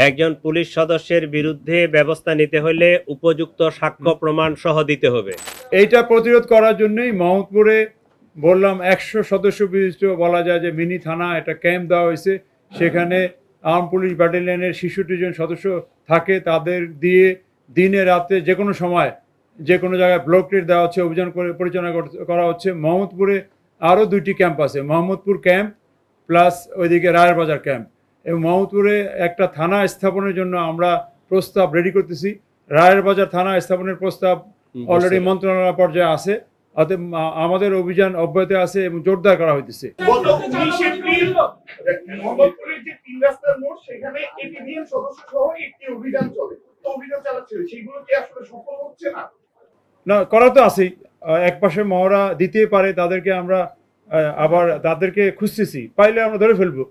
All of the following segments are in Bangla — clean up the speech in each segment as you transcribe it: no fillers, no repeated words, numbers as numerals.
একজন পুলিশ সদস্যের বিরুদ্ধে ব্যবস্থা নিতে হলে উপযুক্ত সাক্ষ্য প্রমাণ সহ দিতে হবে। এইটা প্রতিরোধ করার জন্যই মোহাম্মদপুরে বললাম 100 সদস্য বিশিষ্ট বলা যায় যে মিনি থানা একটা ক্যাম্প দেওয়া হয়েছে। সেখানে আর্ম পুলিশ ব্যাটালিয়নের 66 জন সদস্য থাকে, তাদের দিয়ে দিনে রাতে যে কোনো সময় যে কোনো জায়গায় ব্লকেট দেওয়া হচ্ছে, অভিযান করে পরিচালনা করা হচ্ছে। মোহাম্মদপুরে আরও 2টি ক্যাম্প আছে, মোহাম্মদপুর ক্যাম্প প্লাস ওইদিকে রায়ের বাজার ক্যাম্প। এবং মোহাম্মদপুরে একটা থানা স্থাপনের জন্য আমরা প্রস্তাব রেডি করতেছি। রায়ের বাজার থানা স্থাপনের প্রস্তাব অলরেডি মন্ত্রণালয় পর্যায়ে আছে। অতএব আমাদের অভিযান অব্যাহত আছে এবং জোরদার করা হইতেছে। গত 19 এপ্রিল মোহাম্মদপুরের যে 3 রাস্তার মোড় সেখানে এপিবিএন সদস্য সহ একটি অভিযান চলে, তো অভিযান চালাচ্ছিল, সেইগুলো কি আসলে সফল হচ্ছে না? না, করা তো আছেই। এক পাশে মহড়া দিতেই পারে, তাদেরকে আমরা আবার তাদেরকে খুঁজতেছি, পাইলে আমরা ধরে ফেলবো।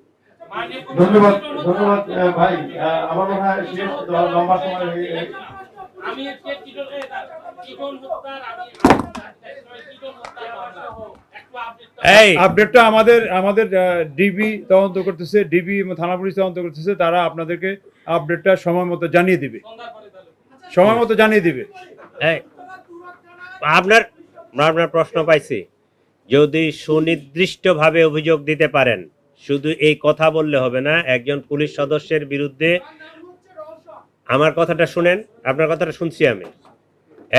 ধন্যবাদ ধন্যবাদ ভাই। আমার মনে হয় শেষ লম্বা সময় আমি এই আপডেটটা আমাদের ডিবি তদন্ত করতেছে, ডিবি এবং থানা পুলিশ তদন্ত করতেছে। তারা আপনাদেরকে আপডেটটা সময় মতো জানিয়ে দিবে, সময় মতো জানিয়ে দিবে। এই, আপনার প্রশ্ন পাইছি। যদি সুনির্দিষ্টভাবে অভিযোগ দিতে পারেন, শুধু এই কথা বললে হবে না। একজন পুলিশ সদস্যের বিরুদ্ধে, আমার কথাটা শুনেন, আপনার কথাটা শুনছি আমি।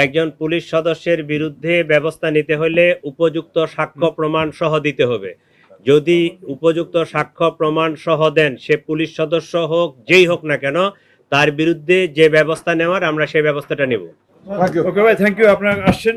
একজন পুলিশ সদস্যের বিরুদ্ধে ব্যবস্থা নিতে হলে উপযুক্ত সাক্ষ্য প্রমাণ সহ দিতে হবে। যদি উপযুক্ত সাক্ষ্য প্রমাণ সহ দেন, সে পুলিশ সদস্য হোক, যেই হোক না কেন, তার বিরুদ্ধে যে ব্যবস্থা নেওয়ার আমরা সেই ব্যবস্থাটা নেব। ওকে ভাই, থ্যাংক ইউ, আপনারা আসছেন।